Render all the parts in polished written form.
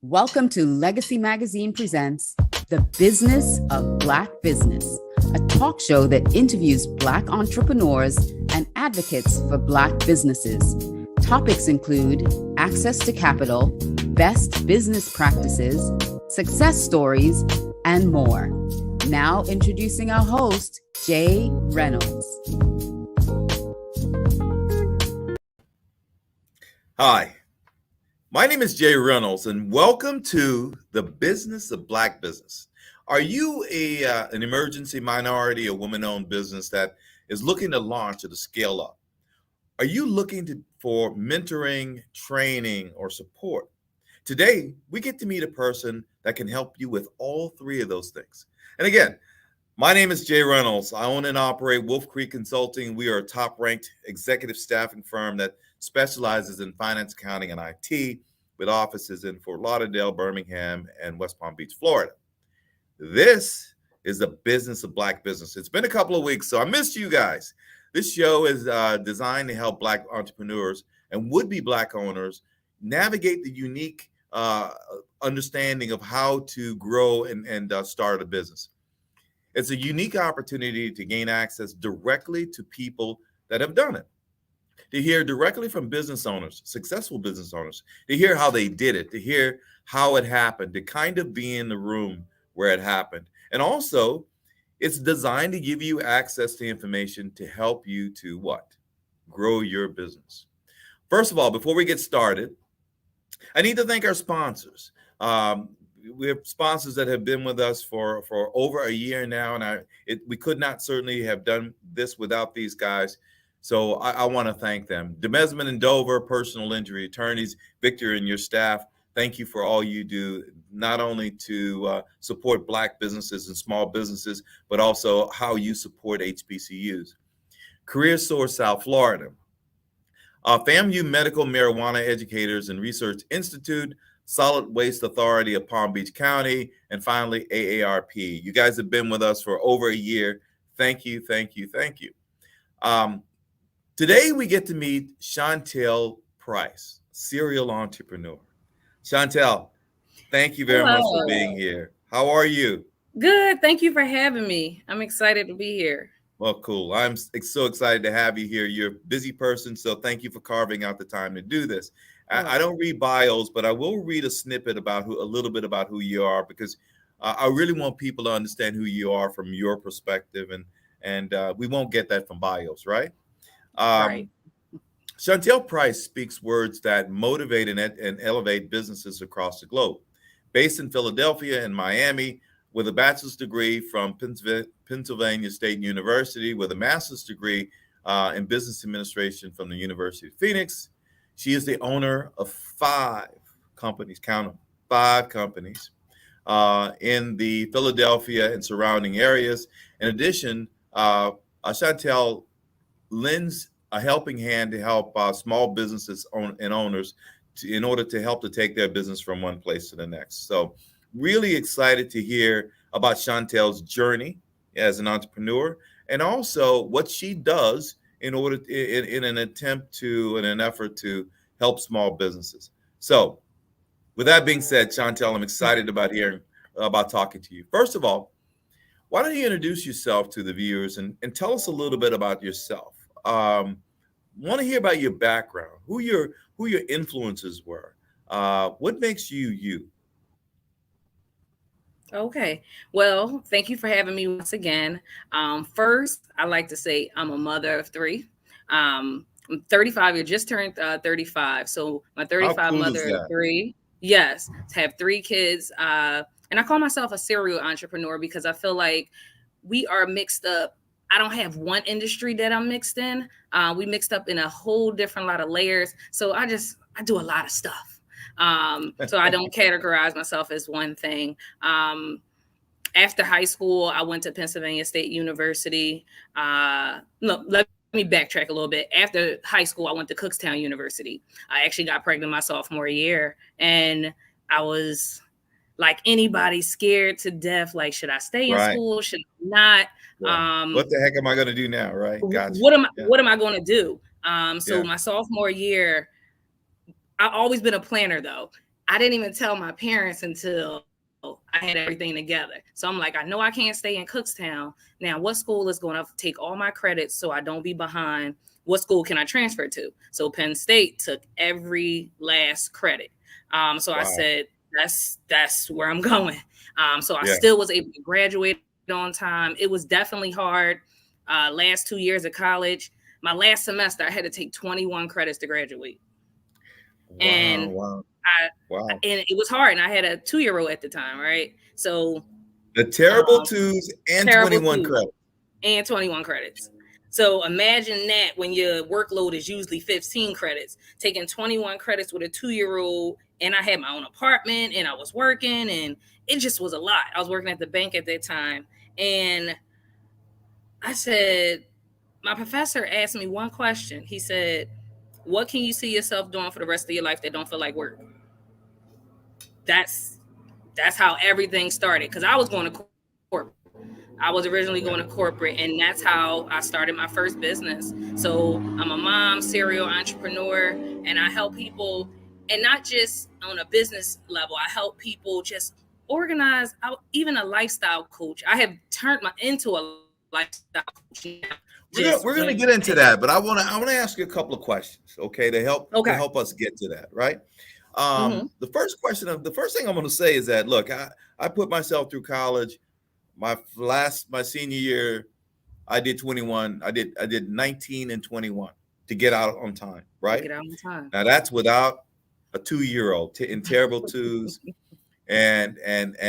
Welcome to Legacy Magazine presents The Business of Black Business, a talk show that interviews Black entrepreneurs and advocates for Black businesses. Topics include access to capital, best business practices, success stories, and more. Now introducing our host, Jay Reynolds. Hi, my name is Jay Reynolds, and welcome to the Business of Black Business. Are you an emergency minority or woman-owned business that is looking to launch or to scale up? Are you looking for mentoring, training, or support? Today, we get to meet a person that can help you with all three of those things. And again, my name is Jay Reynolds. I own and operate WolfCreek Consulting. We are a top-ranked executive staffing firm that specializes in finance, accounting, and IT, with offices in Fort Lauderdale, Birmingham, and West Palm Beach, Florida. This is the Business of Black Business. It's been a couple of weeks, so I missed you guys. This show is designed to help Black entrepreneurs and would-be Black owners navigate the unique understanding of how to grow and start a business. It's a unique opportunity to gain access directly to people that have done it, to hear directly from business owners, successful business owners, to hear how they did it, to hear how it happened, to kind of be in the room where it happened. And also, it's designed to give you access to information to help you to what? Grow your business. First of all, before we get started, I need to thank our sponsors. We have sponsors that have been with us for over a year now, and we could not certainly have done this without these guys. So I want to thank them. DeMesman and Dover, personal injury attorneys, Victor and your staff, thank you for all you do, not only to support Black businesses and small businesses, but also how you support HBCUs. Careersource South Florida, FAMU Medical Marijuana Educators and Research Institute, Solid Waste Authority of Palm Beach County, and finally, AARP. You guys have been with us for over a year. Thank you, thank you, thank you. Today, we get to meet Chantel Price, serial entrepreneur. Chantel, thank you very much for being here. How are you? Good. Thank you for having me. I'm excited to be here. Well, cool. I'm so excited to have you here. You're a busy person, so thank you for carving out the time to do this. I don't read bios, but I will read a snippet about a little bit about who you are, because I really want people to understand who you are from your perspective, and we won't get that from bios, right? Right. Chantel Price speaks words that motivate and elevate businesses across the globe. Based in Philadelphia and Miami, with a bachelor's degree from Pennsylvania State University, with a master's degree in business administration from the University of Phoenix. She is the owner of 5 companies, count them, 5 companies in the Philadelphia and surrounding areas. In addition, Chantel lends a helping hand to help small businesses and owners in order to help to take their business from one place to the next. So really excited to hear about Chantel's journey as an entrepreneur, and also what she does in order in an effort to help small businesses. So with that being said, Chantel, I'm excited about talking to you. First of all, why don't you introduce yourself to the viewers and tell us a little bit about yourself? Want to hear about your background, who your influences were, what makes you you? Okay. Well, thank you for having me once again. First, I like to say I'm a mother of 3. I'm 35. You just turned 35. So my 35 mother of 3. Yes, have 3 kids. And I call myself a serial entrepreneur because I feel like we are mixed up. I don't have one industry that I'm mixed in. We mixed up in a whole different lot of layers. So I do a lot of stuff. So I don't categorize myself as one thing. After high school, I went to Pennsylvania State University. No, let me backtrack a little bit. After high school, I went to Cookstown University. I actually got pregnant my sophomore year, and I was like anybody, scared to death. Like, should I stay in school? Should I not? What the heck am I going to do now? Right? Gotcha. What am I going to do? So my sophomore year, I've always been a planner though. I didn't even tell my parents until I had everything together. So I'm like, I know I can't stay in Cookstown. Now, what school is going to take all my credits so I don't be behind? What school can I transfer to? So Penn State took every last credit. So I said, that's where I'm going. So I still was able to graduate on time. It was definitely hard. Last 2 years of college, my last semester, I had to take 21 credits to graduate. And it was hard. And I had a 2-year-old at the time, right? So the terrible twos and 21 credits. And 21 credits. So imagine that when your workload is usually 15 credits, taking 21 credits with a 2-year-old, and I had my own apartment and I was working, and it just was a lot. I was working at the bank at that time. And I said, my professor asked me one question. He said, what can you see yourself doing for the rest of your life that don't feel like work? That's how everything started. Because I was going to corporate. I was originally going to corporate, and that's how I started my first business. So I'm a mom, serial entrepreneur, and I help people, and not just on a business level. I help people just organize. Even a lifestyle coach. I have turned into a lifestyle coach. We're going to get into that, but I want to ask you a couple of questions, okay, to help us get to that, right? The first thing I'm going to say is that, look, I put myself through college. My senior year, I did 21. I did 19 and 21 to get out on time, right? Get out on time. Now that's without a 2-year-old in terrible twos, and living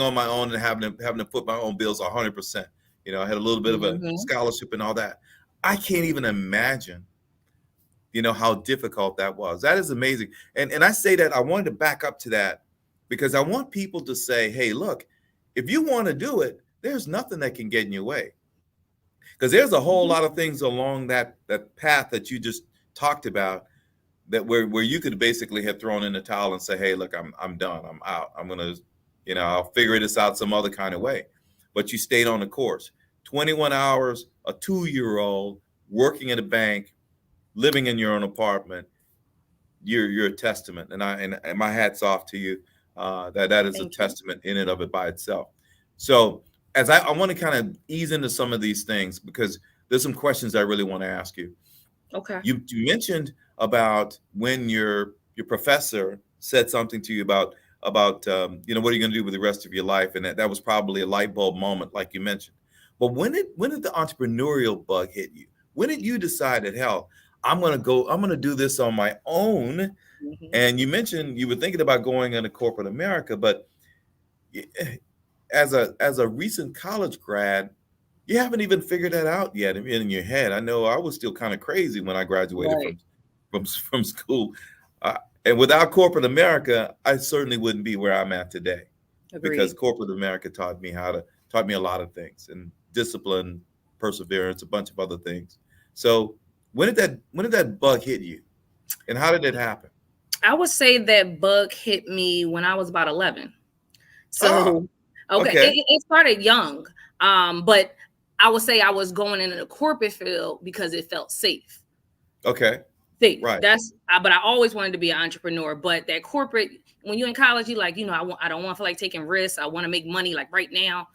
on my own and having to put my own bills 100%. I had a little bit of a scholarship and all that. I can't even imagine, how difficult that was. That is amazing. And I say that I wanted to back up to that because I want people to say, hey, look, if you want to do it, there's nothing that can get in your way. Because there's a whole lot of things along that path that you just talked about that where you could basically have thrown in the towel and say, hey, look, I'm done. I'm out. I'm going to, I'll figure this out some other kind of way. But you stayed on the course. 21 hours, a 2-year-old working in a bank, living in your own apartment. You're a testament. And my hat's off to you. That is a testament in and of it by itself. So as I want to kind of ease into some of these things because there's some questions I really want to ask you. Okay. You mentioned about when your professor said something to you about what are you going to do with the rest of your life, and that was probably a light bulb moment, like you mentioned. But when did the entrepreneurial bug hit you? When did you decide that, hell, I'm going to do this on my own? And you mentioned you were thinking about going into corporate America, but as a recent college grad, you haven't even figured that out yet in your head. I know I was still kind of crazy when I graduated from school. And without corporate America, I certainly wouldn't be where I'm at today. Agreed. Because corporate America taught me a lot of things, and discipline, perseverance, a bunch of other things. So when did that bug hit you, and how did it happen? I would say that bug hit me when I was about 11. So, okay. It started young. But I would say I was going into the corporate field because it felt safe. Okay. Safe. Right. But I always wanted to be an entrepreneur. But that corporate, when you're in college, you're like, I don't want to feel like taking risks. I want to make money like right now.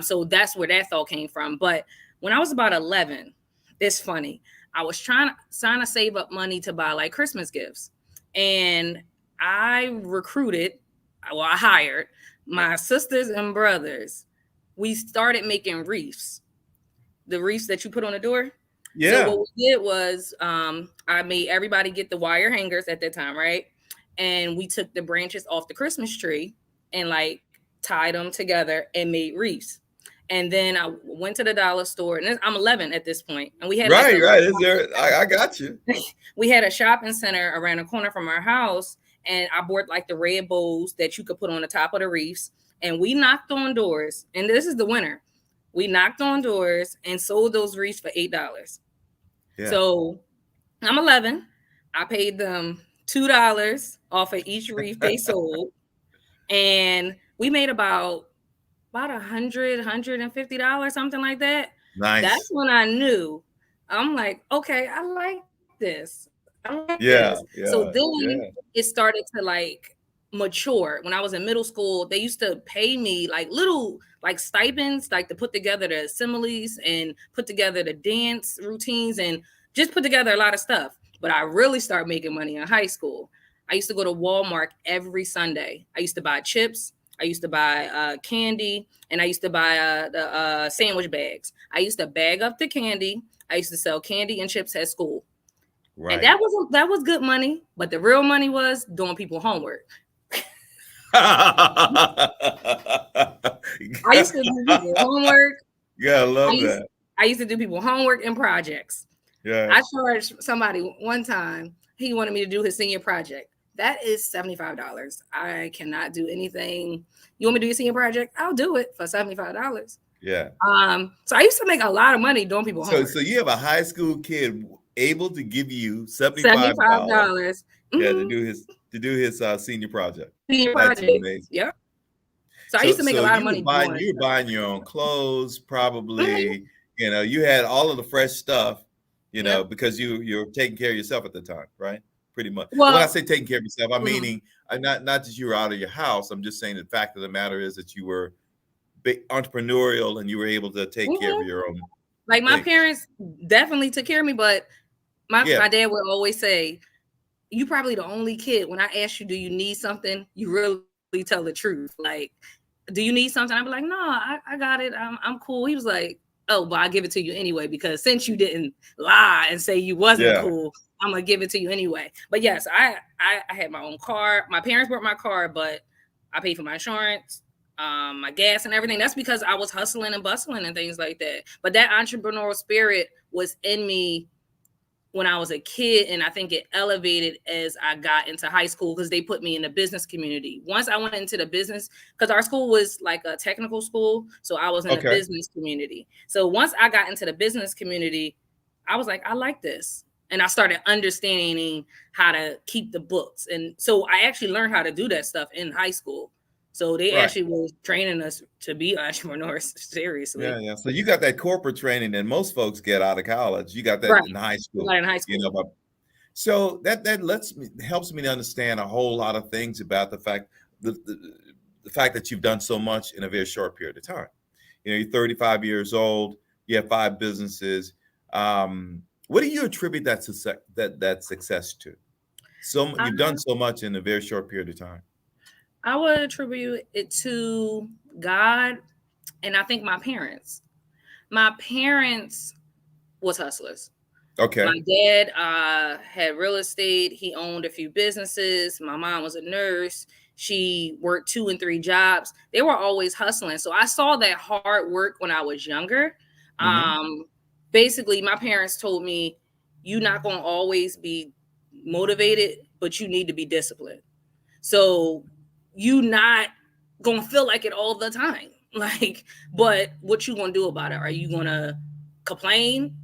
So that's where that thought came from. But when I was about 11, it's funny. I was trying to save up money to buy like Christmas gifts. And I hired my sisters and brothers. We started making wreaths. The wreaths that you put on the door. Yeah. So what we did was I made everybody get the wire hangers at that time, right? And we took the branches off the Christmas tree and like tied them together and made wreaths. And then I went to the dollar store, and I'm 11 at this point, and we had right. Is there? I got you. We had a shopping center around the corner from our house, and I bought like the red bows that you could put on the top of the wreaths, and we knocked on doors. And this is the winter. We knocked on doors and sold those wreaths for $8. Yeah. So I'm 11. I paid them $2 off of each wreath they sold, and we made about $150, something like that. Nice. That's when I knew. I'm like, okay, I like this. I like Yeah, this. So yeah, then yeah. it started to like mature. When I was in middle school, they used to pay me like little like stipends, like to put together the assemblies and put together the dance routines and just put together a lot of stuff. But I really started making money in high school. I used to go to Walmart every Sunday. I used to buy chips. I used to buy candy, and I used to buy the sandwich bags. I used to bag up the candy. I used to sell candy and chips at school. And Right. that was good money, but the real money was doing people homework. I I used to do people homework. Yeah, I love I that. used to do people homework and projects. Yeah. I charged somebody one time, he wanted me to do his senior project. That is $75. I cannot do anything. You want me to do your senior project? I'll do it for $75. Yeah. So I used to make a lot of money doing people homework. So you have a high school kid able to give you $75. Yeah, to do his senior project. Senior That's project. amazing. Yep. So I used to make a lot of money doing you were buying your own clothes, probably. You know, you had all of the fresh stuff, you know, because you're taking care of yourself at the time, right? Pretty much. Well, when I say taking care of yourself, I'm meaning not that you were out of your house. I'm just saying the fact of the matter is that you were entrepreneurial and you were able to take care of your own. Like my parents definitely took care of me, but my dad would always say, "You probably the only kid. When I ask you, do you need something? You really tell the truth. Like, do you need something?" I'd be like, "No, I got it. I'm cool." He was like, "Oh, but I give it to you anyway because since you didn't lie and say you wasn't cool, I'm gonna give it to you anyway." But yes, I had my own car. My parents bought my car, but I paid for my insurance, my gas and everything. That's because I was hustling and bustling and things like that. But that entrepreneurial spirit was in me when I was a kid, and I think it elevated as I got into high school because they put me in the business community. Once I went into the business, because our school was like a technical school, so I was in the business community. So once I got into the business community, I was like, I like this. And I started understanding how to keep the books. And so I actually learned how to do that stuff in high school. So they actually were training us to be entrepreneurs, seriously. Yeah. So you got that corporate training that most folks get out of college. You got that in high school. Got in high school. You know, so that helps me to understand a whole lot of things about the fact that you've done so much in a very short period of time. You know, you're 35 years old. You have 5 businesses. What do you attribute that success to? So you've done so much in a very short period of time. I would attribute it to God, and I think my parents. My parents was hustlers. Okay. My dad had real estate. He owned a few businesses. My mom was a nurse. She worked 2 and 3 jobs. They were always hustling. So I saw that hard work when I was younger. Basically, my parents told me, you're not going to always be motivated, but you need to be disciplined. So you not gonna feel like it all the time. Like, but what you gonna do about it? Are you gonna complain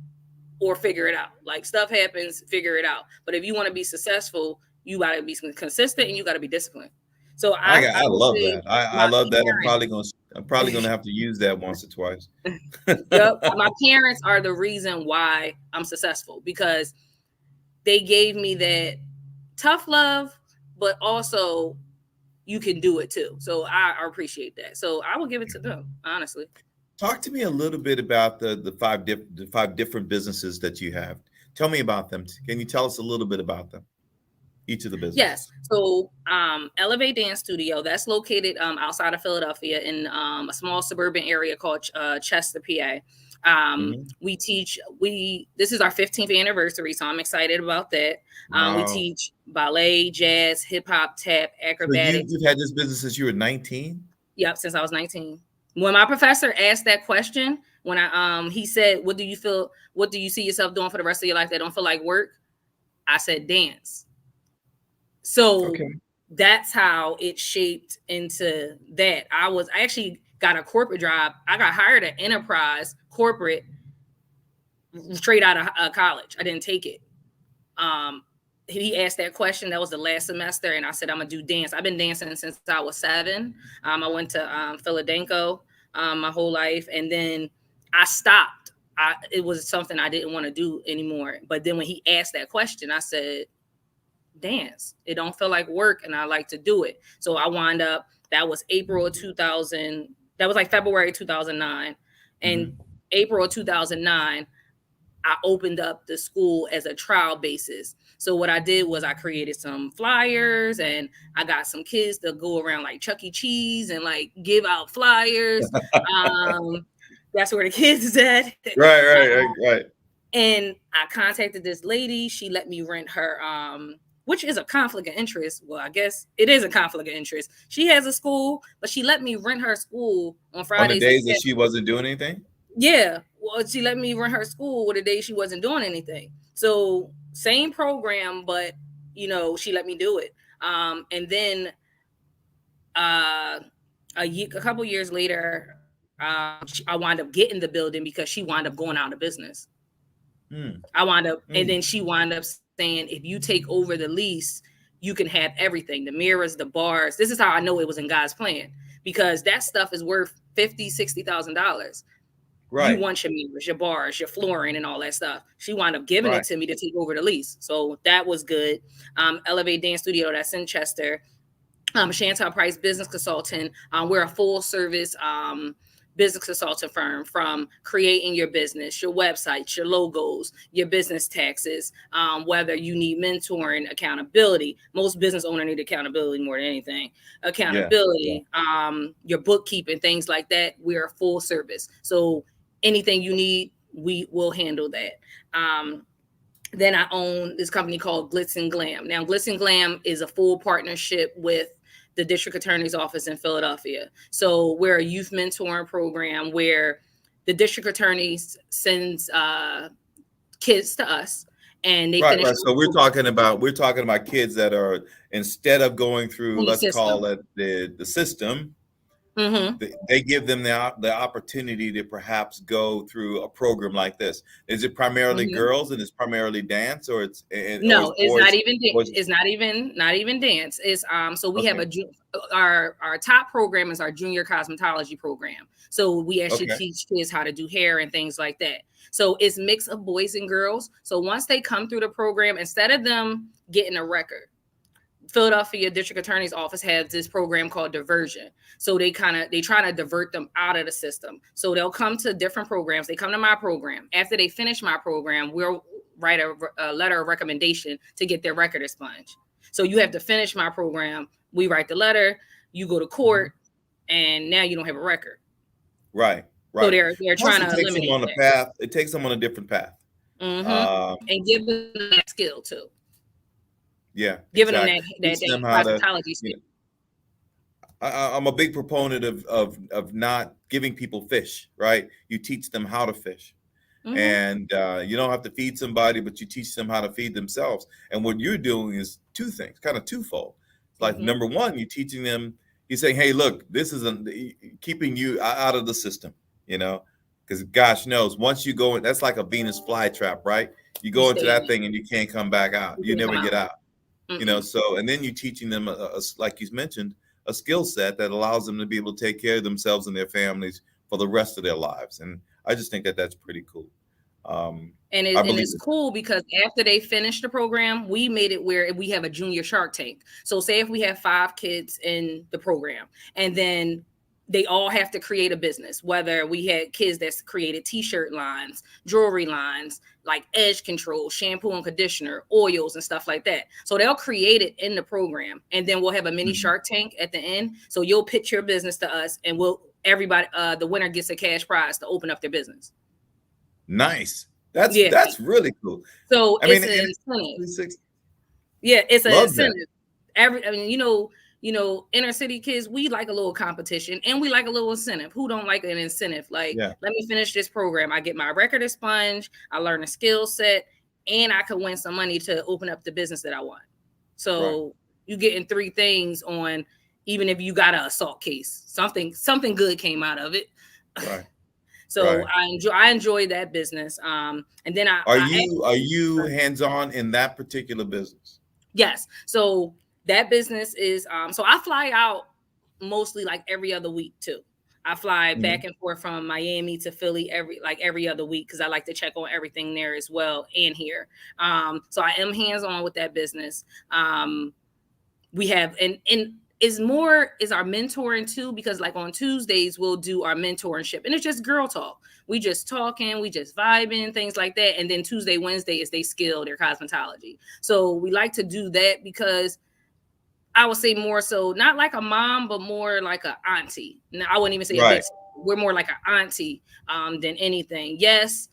or figure it out? Like, stuff happens, figure it out. But if you want to be successful, you gotta be consistent and you gotta be disciplined. So I love that. I love that. I'm probably gonna have to use that once or twice. Yep. My parents are the reason why I'm successful, because they gave me that tough love, but also you can do it too. So I appreciate that. So I will give it to them, honestly. Talk to me a little bit about the 5 different businesses that you have. Tell me about them. Can you tell us a little bit about them? Each of the businesses. Yes. So Elevate Dance Studio, that's located outside of Philadelphia in a small suburban area called Chester, PA. We teach, this is our 15th anniversary, so I'm excited about that. We teach ballet, jazz, hip hop, tap, acrobatics. So you've had this business since you were 19? Yep, since I was 19. When my professor asked that question, when he said, what do you see yourself doing for the rest of your life that don't feel like work? I said dance. So that's how it shaped into that. I actually got a corporate job. I got hired at Enterprise corporate straight out of college. I didn't take it. He asked that question. That was the last semester. And I said, I'm going to do dance. I've been dancing since I was 7. I went to Philadelphia my whole life. And then I stopped it was something I didn't want to do anymore. But then when he asked that question, I said, dance. It don't feel like work, and I like to do it. So I wound up, that was April of 2000. That was like February 2009. And April of 2009, I opened up the school as a trial basis. So what I did was I created some flyers, and I got some kids to go around like Chuck E. Cheese and like give out flyers. That's where the kids is at. Right. And I contacted this lady. She let me rent her, which is a conflict of interest. Well, I guess it is a conflict of interest. She has a school, but she let me rent her school on Fridays. On the days that she wasn't doing anything? Yeah. Well, she let me rent her school with the day she wasn't doing anything. So same program, but she let me do it. And then a couple years later, I wound up getting the building because she wound up going out of business. I wound up, and then she wound up saying, if you take over the lease, you can have everything, the mirrors, the bars. This is how I know it was in God's plan, because that stuff is worth $50,000, $60,000. Right. You want your mirrors, your bars, your flooring, and all that stuff. She wound up giving it to me to take over the lease. So that was good. Elevate Dance Studio, that's in Chester. Chantel Price Business Consultant. We're a full service business consultant firm, from creating your business, your websites, your logos, your business taxes, whether you need mentoring, accountability. Most business owners need accountability more than anything. Accountability, your bookkeeping, things like that. We're a full service. So anything you need, we will handle that. Then I own this company called Glitz and Glam. Now, Glitz and Glam is a full partnership with the district attorney's office in Philadelphia. So we're a youth mentoring program where the district attorney sends kids to us, and they finish. Right. So we're talking about kids that are, instead of going through, let's call it the system, they give them the opportunity to perhaps go through a program like this. Is it primarily girls, and it's primarily dance, or it's no? It's not even dance. It's not even dance. It's so we have our top program is our junior cosmetology program. So we actually teach kids how to do hair and things like that. So it's mix of boys and girls. So once they come through the program, instead of them getting a record, Philadelphia District Attorney's Office has this program called diversion. So they try to divert them out of the system. So they'll come to different programs. They come to my program. After they finish my program, we'll write a letter of recommendation to get their record expunged. So you have to finish my program. We write the letter. You go to court, and now you don't have a record. Right. So they're trying to eliminate them on the path. It takes them on a different path, and give them that skill too. Yeah, giving them that cosmetology skill. I'm a big proponent of not giving people fish, right? You teach them how to fish. And you don't have to feed somebody, but you teach them how to feed themselves. And what you're doing is two things, kind of twofold. Like number one, you're teaching them, you're saying, hey, look, this is keeping you out of the system, because gosh knows, once you go in, that's like a Venus flytrap, right? You go into that thing and you can't come back out. You never get out. So, and then you're teaching them, like you mentioned, a skill set that allows them to be able to take care of themselves and their families for the rest of their lives. And I just think that that's pretty cool. And it's cool because after they finish the program, we made it where we have a junior Shark Tank. So say if we have 5 kids in the program, and then they all have to create a business, whether we had kids that's created t-shirt lines, jewelry lines, like edge control, shampoo and conditioner, oils and stuff like that. So they'll create it in the program, and then we'll have a mini Shark Tank at the end. So you'll pitch your business to us, and everybody, the winner gets a cash prize to open up their business. Nice. That's really cool. So it's an incentive. Yeah, it's an incentive. Inner city kids, we like a little competition, and we like a little incentive. Who don't like an incentive? Like, let me finish this program. I get my record expunged. I learn a skill set, and I can win some money to open up the business that I want. So you getting 3 things on, even if you got an assault case, something good came out of it. Right. So I enjoy that business. And then are you hands-on in that particular business? Yes. So that business is so I fly out mostly like every other week too. I fly back and forth from Miami to Philly every other week because I like to check on everything there as well and here. So I am hands-on with that business. We have and is our mentoring too, because like on Tuesdays we'll do our mentorship and it's just girl talk. We just talking, we just vibing, things like that. And then Tuesday, Wednesday is they skill their cosmetology. So we like to do that because I would say more so, not like a mom, but more like an auntie. Now, I wouldn't even say a big sister. We're more like an auntie than anything. Yes,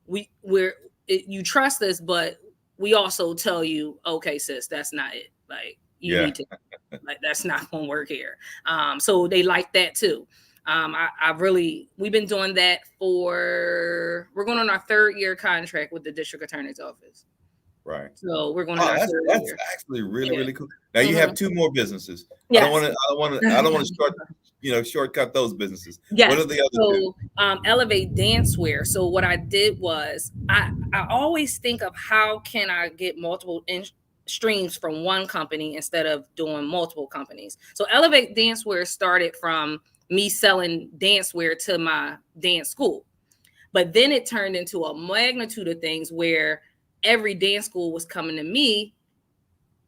you trust us, but we also tell you, okay, sis, that's not it. Like you need to, like that's not gonna work here. So they like that too. We've been doing that we're going on our 3rd year contract with the district attorney's office. Right. So we're going to that's actually really cool. Now you have 2 more businesses. Yes. I don't want to shortcut those businesses. Yes. What are the other 2? Elevate Dancewear. So what I did was I always think of how can I get multiple streams from one company instead of doing multiple companies. So Elevate Dancewear started from me selling dancewear to my dance school. But then it turned into a magnitude of things where every dance school was coming to me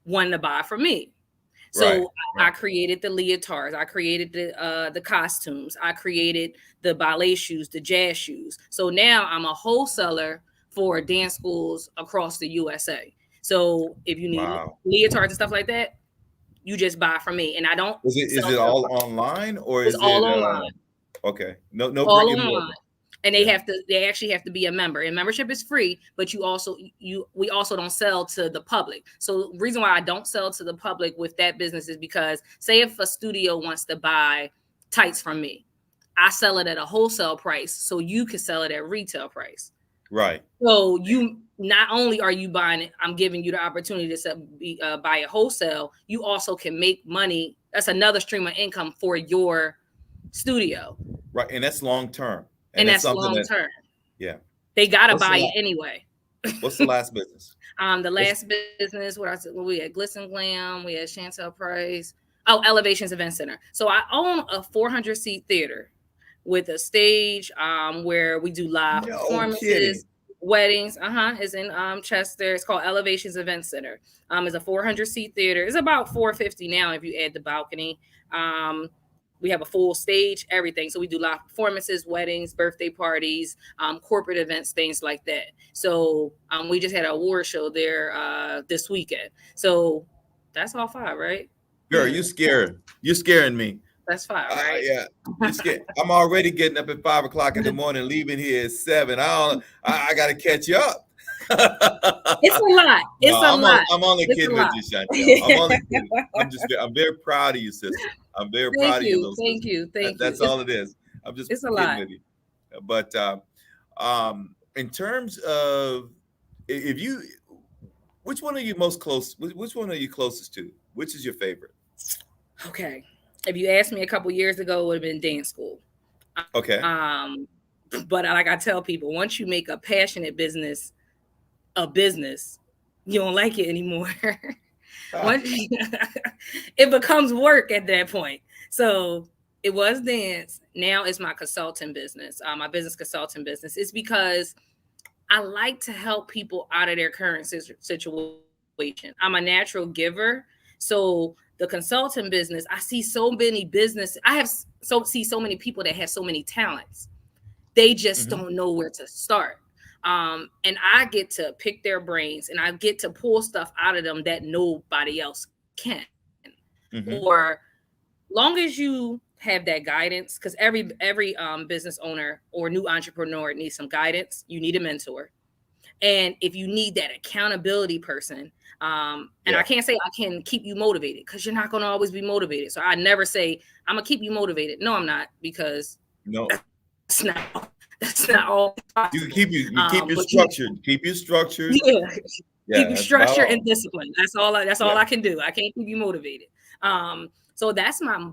wanting to buy from me. So I created the leotards, I created the costumes, I created the ballet shoes, the jazz shoes. So now I'm a wholesaler for dance schools across the USA. So if you need leotards and stuff like that, you just buy from me. And I don't. Is it all online or is it all online? Okay. No all online. And they actually have to be a member, and membership is free, but we also don't sell to the public. So the reason why I don't sell to the public with that business is because say if a studio wants to buy tights from me, I sell it at a wholesale price. So you can sell it at retail price. Right. So you not only are you buying it, I'm giving you the opportunity to buy a wholesale. You also can make money. That's another stream of income for your studio. Right. And that's long term. And that's long term. Yeah. They gotta buy it anyway. What's the last business? The last business, we had Glitz and Glam, we had Chantel Price. Elevations Event Center. So I own a 400-seat theater with a stage where we do live performances, weddings. It's in Chester. It's called Elevations Event Center. It's a 400-seat theater. It's about 450 now if you add the balcony. We have a full stage, everything. So we do live performances, weddings, birthday parties, corporate events, things like that. So we just had an award show there this weekend. So that's all 5, right? Girl, you scared. You're scaring me. That's 5, right? Yeah. You're scared. I'm already getting up at 5 o'clock in the morning, leaving here at 7. I got to catch you up. It's a lot. It's a lot. I'm only kidding with you, Chantel. I'm only kidding. I'm very proud of you, sister. I'm very proud of you. Thank you. That's all it is. I'm just it's a kidding lot. with you. But in terms of which one are you most close? Which one are you closest to? Which is your favorite? Okay. If you asked me a couple years ago, it would have been dance school. Okay. But like I tell people, once you make a passionate business a business, you don't like it anymore. It becomes work at that point. So it was dance. Now it's my consulting business, my business consulting business. It's because I like to help people out of their current situation. I'm a natural giver. So the consulting business, I see so many see so many people that have so many talents. They just don't know where to start. And I get to pick their brains and I get to pull stuff out of them that nobody else can. Or long as you have that guidance, because every business owner or new entrepreneur needs some guidance. You need a mentor. And if you need that accountability person, and I can't say I can keep you motivated because you're not going to always be motivated. So I never say I'm gonna keep you motivated. No, I'm not, because that's not all. You keep you structured. Keep you structured. Keep you structured and disciplined. That's all I can do. I can't keep you motivated. So that's my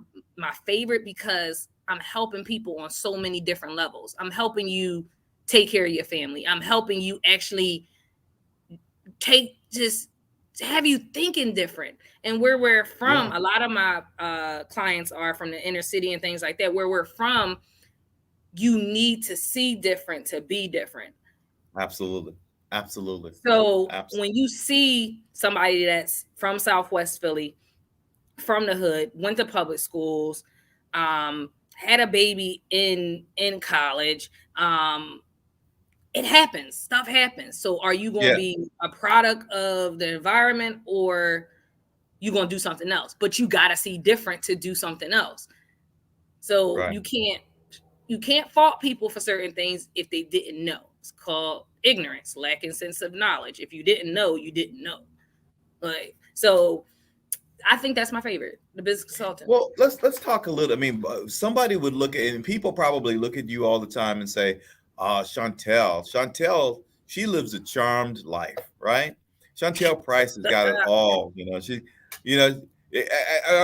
favorite, because I'm helping people on so many different levels. I'm helping you take care of your family. I'm helping you actually to have you thinking different. And where we're from, a lot of my clients are from the inner city and things like that. Where we're from, you need to see different to be different. Absolutely. Absolutely. So when you see somebody that's from Southwest Philly, from the hood, went to public schools, had a baby in college, it happens. Stuff happens. So are you going to be a product of the environment, or you going to do something else? But you got to see different to do something else. So you can't fault people for certain things if they didn't know. It's called ignorance, lacking sense of knowledge. If you didn't know, you didn't know. Like, so I think that's my favorite, the business consultant. Well, let's talk a little. I mean, somebody would look at, and people probably look at you all the time and say, Chantel, she lives a charmed life, right? Chantel Price has got it all. I'm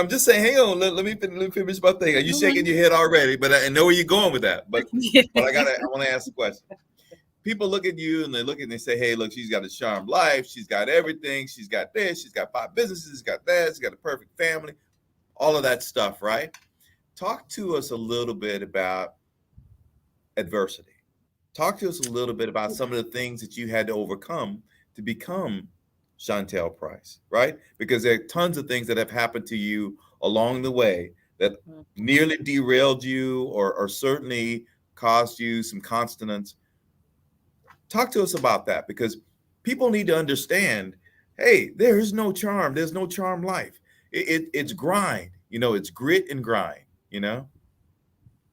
just saying, hang on, let me finish my thing. Are you shaking your head already? But I know where you're going with that. But I want to ask a question. People look at you and they say, hey, look, she's got a charmed life. She's got everything. She's got this. She's got 5 businesses. She's got that. She's got a perfect family. All of that stuff, right? Talk to us a little bit about adversity. Talk to us a little bit about some of the things that you had to overcome to become Chantel Price, right? Because there are tons of things that have happened to you along the way that nearly derailed you or certainly caused you some consternance. Talk to us about that, because people need to understand, hey, there is no charm. There's no charm life. It's grind. It's grit and grind,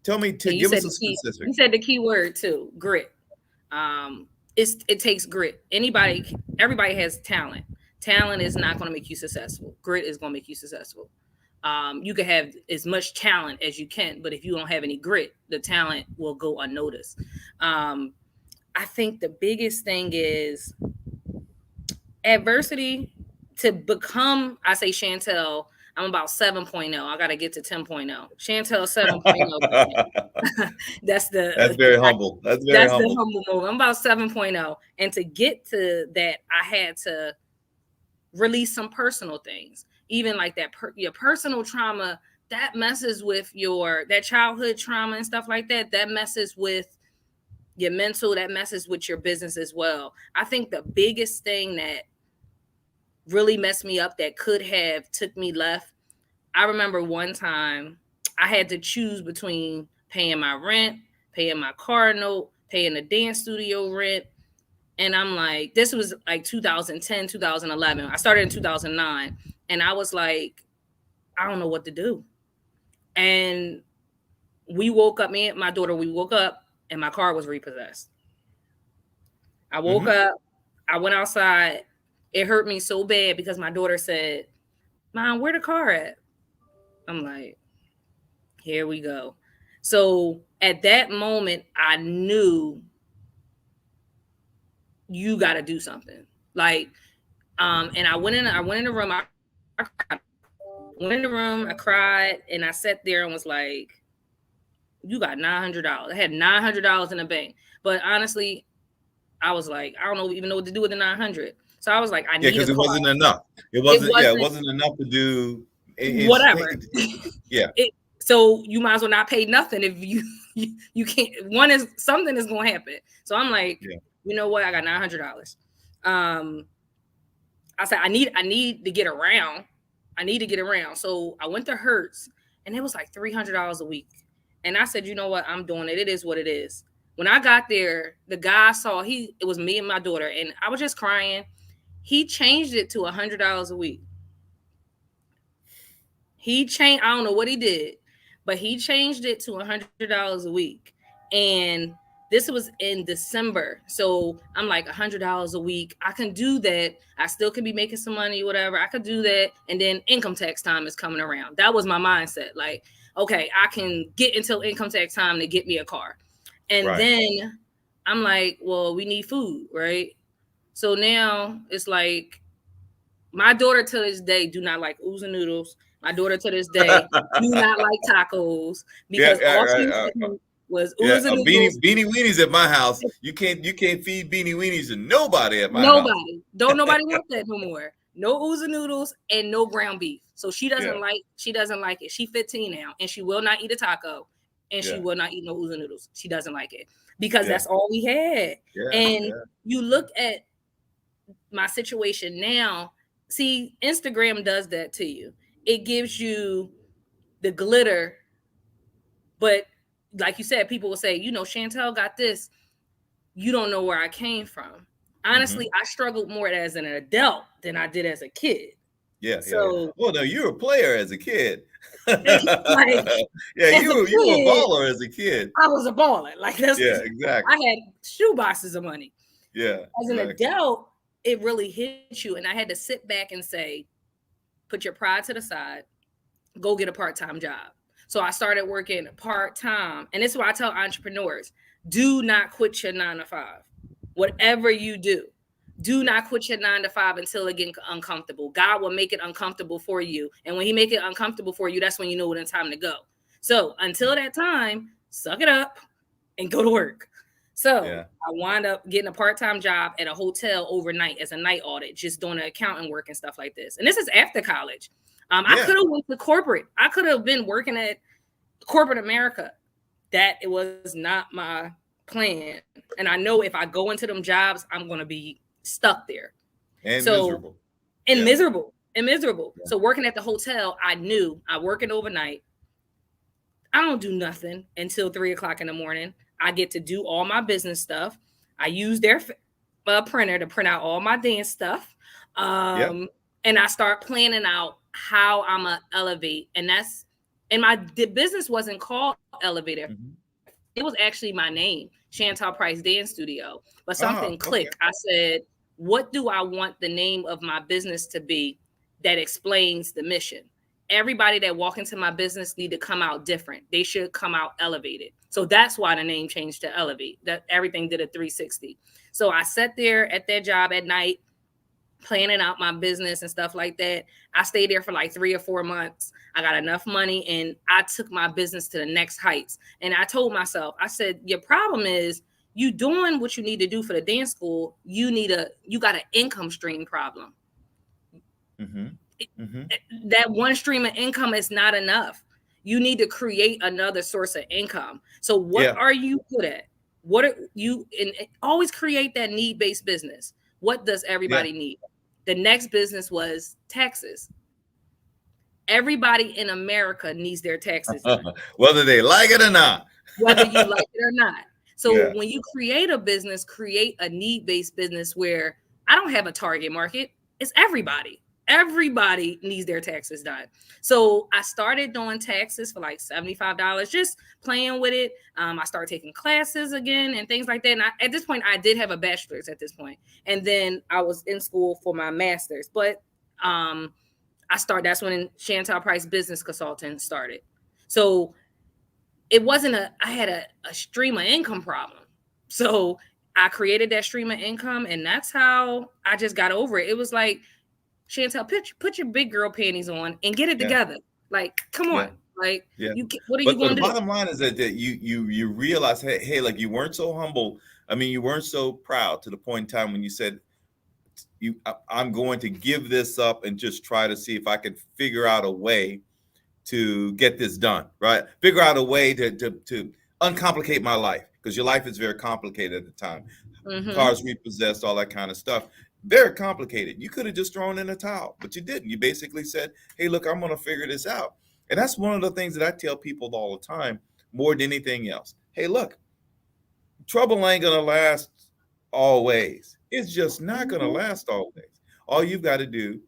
Tell me, give us a specific. You said the key word too, grit. It takes grit. Everybody has talent. Talent is not going to make you successful. Grit is going to make you successful. You can have as much talent as you can, but if you don't have any grit, the talent will go unnoticed. I think the biggest thing is adversity to become, I say, Chantel, I'm about 7.0. I got to get to 10.0. Chantel 7.0. That's very humble. That's the humble move. I'm about 7.0. And to get to that, I had to release some personal things. Even like that, your personal trauma, that messes with that childhood trauma and stuff like that. That messes with your mental, that messes with your business as well. I think the biggest thing that really messed me up that could have took me left, I remember one time I had to choose between paying my rent, paying my car note, paying the dance studio rent. And I'm like, this was like 2010, 2011. I started in 2009. And I was like, I don't know what to do. And we woke up, me and my daughter, and my car was repossessed. I woke up, I went outside. It hurt me so bad because my daughter said, Mom, where the car at? I'm like, here we go. So at that moment, I knew you got to do something. Like, and I went in the room. I went in the room, I cried, and I sat there and was like, you got $900. I had $900 in the bank. But honestly, I was like, I don't even know what to do with the 900. So I was like, I need a car. Because it wasn't enough. It wasn't enough to do whatever. Yeah. So you might as well not pay nothing if you can't. Something is going to happen. So I'm like, you know what? I got $900. I said, I need to get around. I need to get around. So I went to Hertz, and it was like $300 a week. And I said, you know what? I'm doing it. It is what it is. When I got there, the guy saw, it was me and my daughter, and I was just crying. He changed it to $100 a week. I don't know what he did, but he changed it to $100 a week. And this was in December. So I'm like, $100 a week. I can do that. I still can be making some money, whatever. I could do that. And then income tax time is coming around. That was my mindset. Like, okay, I can get until income tax time to get me a car. And then I'm like, well, we need food, right? So now it's like, my daughter to this day do not like oodles and noodles. My daughter to this day do not like tacos because all she was oodles and noodles. Beanie weenies at my house. You can't feed beanie weenies to nobody at my house. Nobody want that no more. no ooza noodles, and no ground beef. So she doesn't Yeah. like it. She 15 now, and she will not eat a taco, and she Yeah. will not eat no ooza noodles. She doesn't like it because Yeah. that's all we had. Yeah. And Yeah. you look at my situation now. See, Instagram does that to you. It gives you the glitter, but like you said, people will say, you know, Chantel got this. You don't know where I came from. Honestly, I struggled more as an adult than I did as a kid. Yeah. So, Well, no, you were a player as a kid. like, Yeah, as you a were a kid, baller as a kid. I was a baller. Like Yeah, I exactly. had shoe boxes of money. Yeah. As an adult, it really hit you, and I had to sit back and say, put your pride to the side, go get a part-time job. So I started working part-time, and this is why I tell entrepreneurs, do not quit your 9 to 5. Whatever you do not quit your 9 to 5 until it gets uncomfortable. God will make it uncomfortable for you. And when he make it uncomfortable for you, that's when you know when it's time to go. So until that time, suck it up and go to work. So I wound up getting a part-time job at a hotel overnight as a night audit, just doing the accounting work and stuff like this. And this is after college. I could have went to corporate. I could have been working at corporate America. That it was not my plan. And I know if I go into them jobs, I'm going to be stuck there. And miserable. Miserable. So working at the hotel, I knew I working overnight. I don't do nothing until 3:00 in the morning. I get to do all my business stuff. I use their printer to print out all my dance stuff. And I start planning out how I'm going to elevate. And the business wasn't called Elevator. Mm-hmm. It was actually my name, Chantel Price Dance Studio. But something clicked. I said, what do I want the name of my business to be that explains the mission? Everybody that walk into my business need to come out different. They should come out elevated. So that's why the name changed to Elevate. That everything did a 360. So I sat there at that job at night, planning out my business and stuff like that. I stayed there for like 3 or 4 months. I got enough money and I took my business to the next heights. And I told myself, I said, your problem is you doing what you need to do for the dance school. You got an income stream problem. Mm-hmm. That one stream of income is not enough. You need to create another source of income. So what are you good at? What are you, and always create that need-based business. What does everybody need? The next business was taxes. Everybody in America needs their taxes done. Whether they like it or not. Whether you like it or not. So when you create a business, create a need-based business where I don't have a target market. It's everybody. Everybody needs their taxes done. So I started doing taxes for like $75, just playing with it. I started taking classes again and things like that. And at this point, I did have a bachelor's at this point. And then I was in school for my master's. But that's when Chantel Price Business Consultant started. So it wasn't I had a stream of income problem. So I created that stream of income, and that's how I just got over it. It was like, Chantel, put your big girl panties on and get it together. Like, come on. Like, what are you going to do? But the bottom line is that you realize, hey, like you weren't so humble. I mean, you weren't so proud to the point in time when you said, I'm going to give this up and just try to see if I can figure out a way to get this done, right? Figure out a way to uncomplicate my life, because your life is very complicated at the time. Mm-hmm. Cars repossessed, all that kind of stuff. Very complicated. You could have just thrown in a towel, but you didn't. You basically said, hey, look, I'm going to figure this out. And that's one of the things that I tell people all the time, more than anything else. Hey, look, trouble ain't going to last always. It's just not going to last always. All you've got to do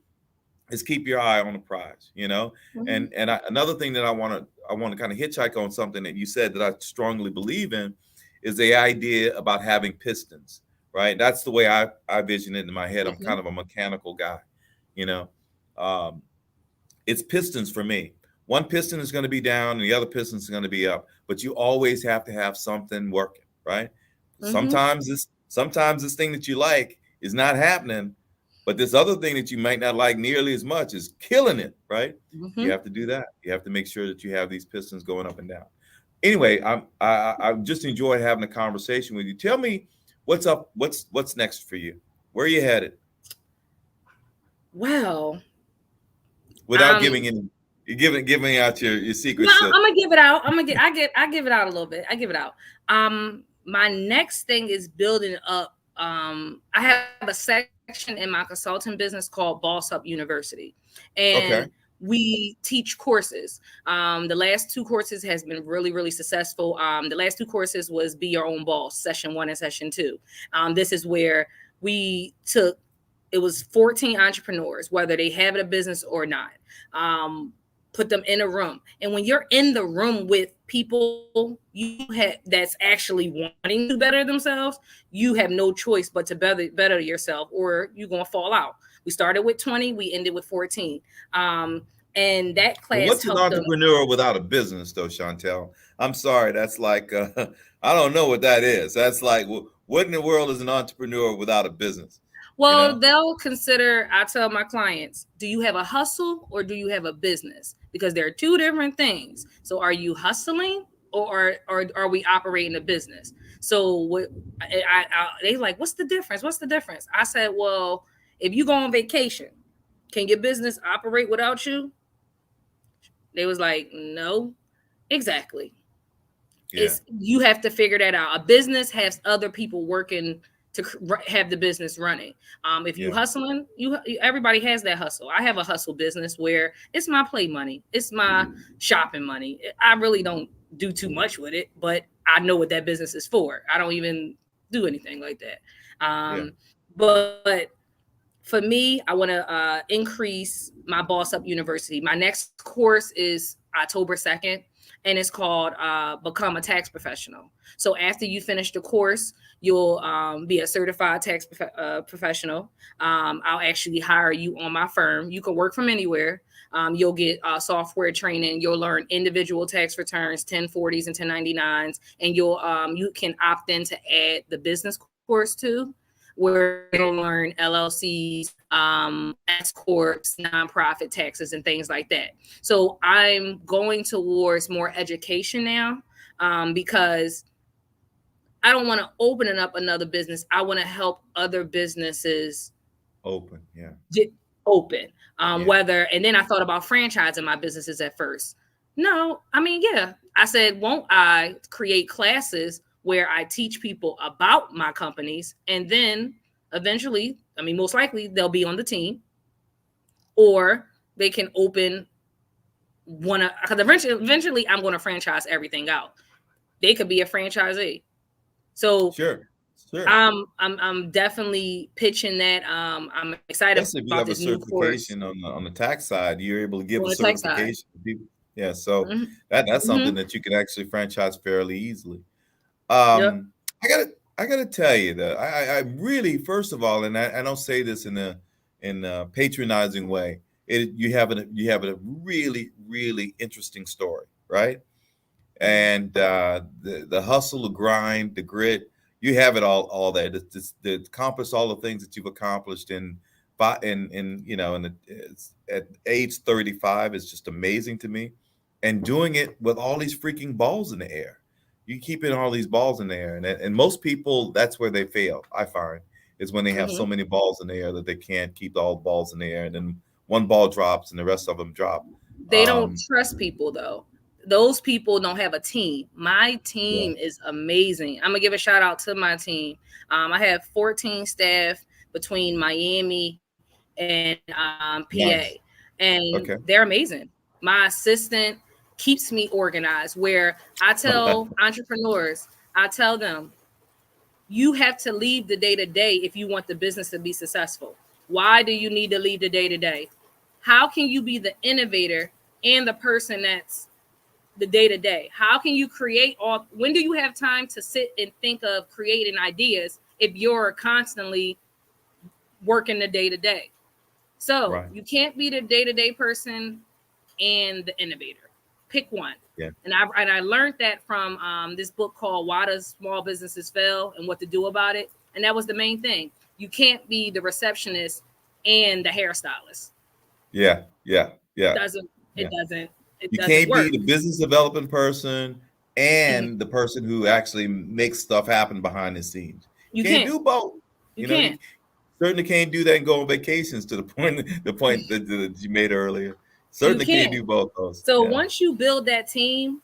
is keep your eye on the prize, you know? Mm-hmm. And another thing that I want to kind of hitchhike on something that you said that I strongly believe in is the idea about having pistons. Right. That's the way I vision it in my head. I'm kind of a mechanical guy, you know. It's pistons for me. One piston is going to be down and the other piston is going to be up. But you always have to have something working. Right. Mm-hmm. Sometimes this thing that you like is not happening. But this other thing that you might not like nearly as much is killing it. Right. Mm-hmm. You have to do that. You have to make sure that you have these pistons going up and down. Anyway, I just enjoyed having a conversation with you. Tell me, what's up? What's next for you? Where are you headed? Well, without giving out your secrets? No, I'm gonna give it out. I give it out a little bit. I give it out. My next thing is building up. I have a section in my consulting business called BossUP University, and we teach courses. The last 2 courses has been really, really successful. The last 2 courses was Be Your Own Boss, session 1 and session 2. This is where we took. It was 14 entrepreneurs, whether they have a business or not. Put them in a room. And when you're in the room with people that's actually wanting to better themselves, you have no choice but to better yourself, or you're going to fall out. We started with 20, we ended with 14. And that class. What's an entrepreneur without a business, though, Chantel? I'm sorry, that's like I don't know what that is. That's like, what in the world is an entrepreneur without a business? Well, they'll consider, I tell my clients, do you have a hustle or do you have a business? Because there are 2 different things. So are you hustling or are we operating a business? So they like, what's the difference? What's the difference? I said, well, if you go on vacation, can your business operate without you? They was like, no, exactly. Yeah. You have to figure that out. A business has other people working to have the business running. If you hustling, everybody has that hustle. I have a hustle business where it's my play money. It's my shopping money. I really don't do too much with it, but I know what that business is for. I don't even do anything like that. But for me, I want to increase my BossUP University. My next course is October 2nd. And it's called Become a Tax Professional. So after you finish the course, you'll be a certified tax professional. I'll actually hire you on my firm. You can work from anywhere. You'll get software training. You'll learn individual tax returns, 1040s and 1099s, and you can opt in to add the business course too, where you'll learn LLCs, S corps, nonprofit taxes, and things like that. So I'm going towards more education now, because I don't want to open up another business. I want to help other businesses get open. Whether, and then I thought about franchising my businesses at first. No, I mean, I said, won't I create classes where I teach people about my companies, and then eventually, I mean, most likely they'll be on the team, or they can open one, because eventually I'm going to franchise everything out. They could be a franchisee. So sure. I'm definitely pitching that. I'm excited about this new course. On the tax side, you're able to give a certification to people. Yeah, so that's something that you can actually franchise fairly easily. I gotta tell you that I really, first of all, and I don't say this in a patronizing way. You have a really, really interesting story, right? And the hustle, the grind, the grit, you have it all there. To accomplish all the things that you've accomplished at age 35 is just amazing to me. And doing it with all these freaking balls in the air. You keep all these balls in the air, and most people, that's where they fail, I find, is when they have so many balls in the air that they can't keep all the balls in the air, and then one ball drops and the rest of them drop. They don't trust people, though. Those people don't have a team. My team is amazing. I'm gonna give a shout out to my team. I have 14 staff between Miami and PA, and they're amazing. My assistant keeps me organized, where I tell entrepreneurs, I tell them, you have to leave the day-to-day if you want the business to be successful. Why do you need to leave the day-to-day? How can you be the innovator and the person that's the day-to-day? How can you create when do you have time to sit and think of creating ideas if you're constantly working the day-to-day? So you can't be the day-to-day person and the innovator. Pick one. Yeah. And I learned that from this book called Why Do Small Businesses Fail and What to Do About It. And that was the main thing. You can't be the receptionist and the hairstylist. Yeah. It doesn't You can't work. be the business development person and the person who actually makes stuff happen behind the scenes. You can't do both. You can't. certainly can't do that and go on vacations to the point that you made earlier. You Certainly can't can't. do both those. So Yeah. once you build that team,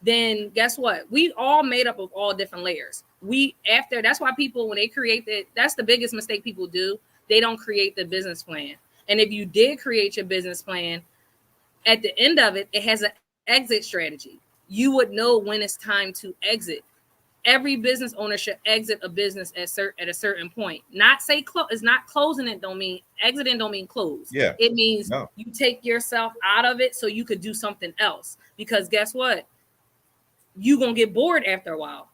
then guess what? We all made up of all different layers. That's why people, when they create that's the biggest mistake people do. They don't create the business plan. And if you did create your business plan, at the end of it, it has an exit strategy. You would know when it's time to exit. Every business owner should exit a business at a certain point. Not say close. It's not closing it. Don't mean exiting. Don't mean close. Yeah. It means you take yourself out of it so you could do something else. Because guess what? You're gonna get bored after a while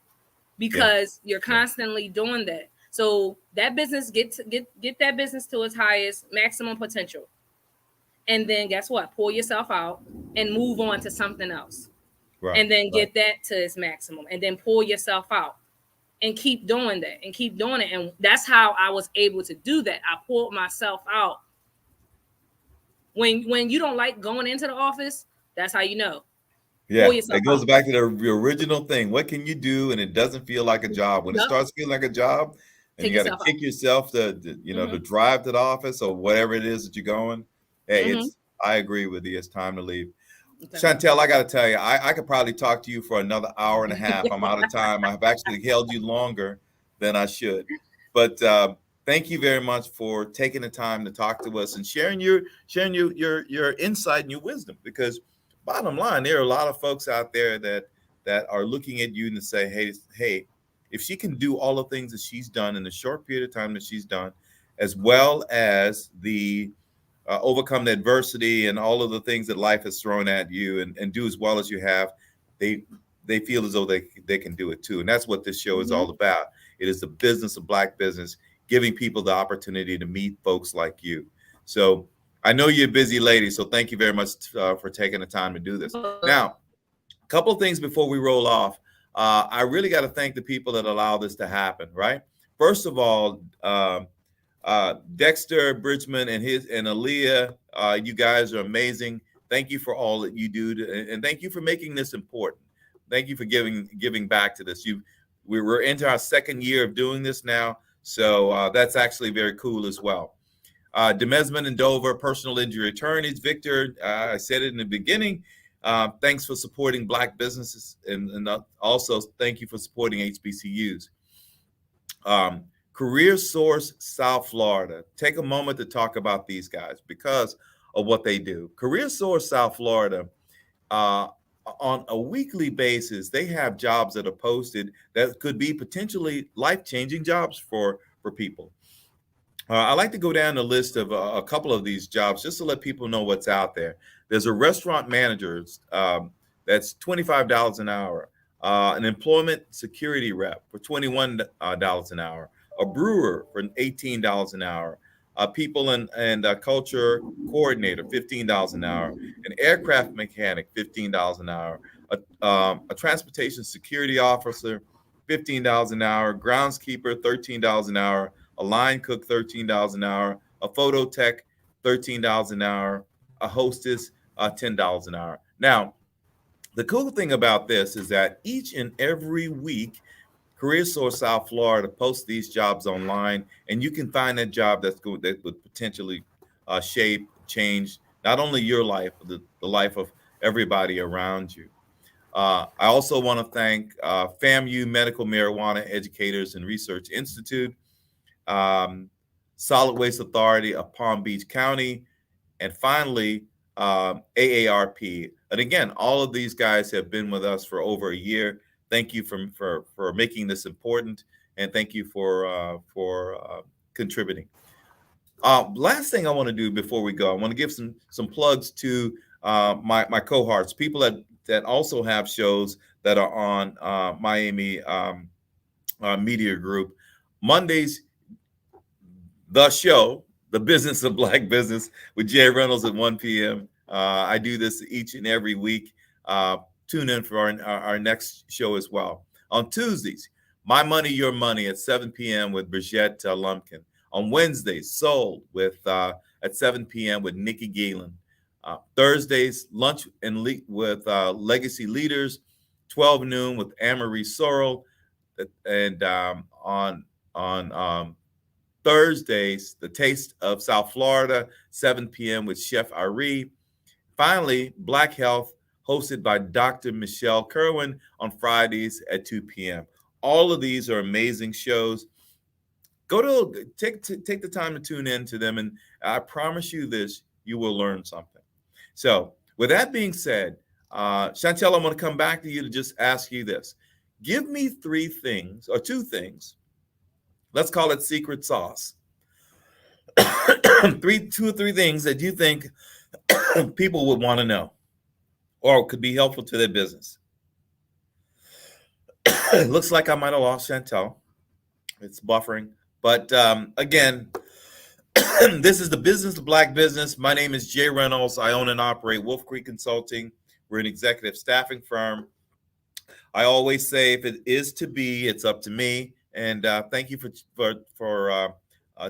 because you're constantly doing that. So that business get that business to its highest maximum potential, and then guess what? Pull yourself out and move on to something else. Right, and then get that to its maximum, and then pull yourself out and keep doing that and keep doing it. And that's how I was able to do that. I pulled myself out. When you don't like going into the office, that's how you know. Yeah, it goes back to the original thing. What can you do? And it doesn't feel like a job. When it starts feeling like a job, and you got to kick yourself to to drive to the office or whatever it is that you're going. Hey, I agree with you. It's time to leave. Okay. Chantel, I got to tell you, I could probably talk to you for another hour and a half. I'm out of time. I've actually held you longer than I should. But thank you very much for taking the time to talk to us and sharing your insight and your wisdom. Because bottom line, there are a lot of folks out there that are looking at you and say, hey, if she can do all the things that she's done in the short period of time that she's done, as well as the overcome the adversity and all of the things that life has thrown at you and do as well as you have, they feel as though they can do it too. And that's what this show is all about. It is the business of Black business, giving people the opportunity to meet folks like you. So I know you're a busy lady, so thank you very much for taking the time to do this. Now, a couple of things before we roll off. I really got to thank the people that allow this to happen, right? First of all, Dexter Bridgman and Aaliyah, you guys are amazing. Thank you for all that you do, and thank you for making this important. Thank you for giving back to this. We're into our second year of doing this now, so that's actually very cool as well. Demesman and Dover, personal injury attorneys. Victor, I said it in the beginning. Thanks for supporting Black businesses, and also thank you for supporting HBCUs. Careersource South Florida. Take a moment to talk about these guys because of what they do. Careersource South Florida, on a weekly basis, they have jobs that are posted that could be potentially life-changing jobs for people. I like to go down the list of a couple of these jobs just to let people know what's out there. There's a restaurant manager that's $25 an hour, an employment security rep for $21 an hour, a brewer for $18 an hour, a people and culture coordinator, $15 an hour, an aircraft mechanic, $15 an hour, a transportation security officer, $15 an hour, groundskeeper, $13 an hour, a line cook, $13 an hour, a photo tech, $13 an hour, a hostess, $10 an hour. Now, the cool thing about this is that each and every week, Careersource South Florida posts these jobs online, and you can find that job that would potentially shape, change not only your life, but the life of everybody around you. I also want to thank FAMU Medical Marijuana Educators and Research Institute, Solid Waste Authority of Palm Beach County, and finally, AARP. And again, all of these guys have been with us for over a year. Thank you for making this important, and thank you for contributing. Last thing I want to do before we go, I want to give some plugs to my cohorts, people that also have shows that are on Miami Media Group. Mondays, the show, The Business of Black Business with Jay Reynolds at 1 p.m. I do this each and every week. Tune in for our next show as well. On Tuesdays, My Money, Your Money at 7 p.m. with Brigitte Lumpkin. On Wednesdays, Soul at 7 p.m. with Nikki Galen. Thursdays, Lunch with Legacy Leaders, 12 noon with Anne-Marie Sorrell. And on Thursdays, The Taste of South Florida, 7 p.m. with Chef Ari. Finally, Black Health, hosted by Dr. Michelle Kerwin on Fridays at 2 p.m. All of these are amazing shows. Take the time to tune in to them, and I promise you this, you will learn something. So with that being said, Chantel, I'm going to come back to you to just ask you this. Give me 3 things or 2 things. Let's call it secret sauce. 2 or 3 things that you think people would want to know or could be helpful to their business. It looks like I might have lost Chantel. It's buffering. But again, this is the Business of Black Business. My name is Jay Reynolds. I own and operate WolfCreek Consulting. We're an executive staffing firm. I always say, if it is to be, it's up to me. And thank you for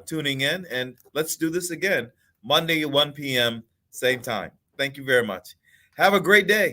tuning in. And let's do this again, Monday at 1 p.m., same time. Thank you very much. Have a great day.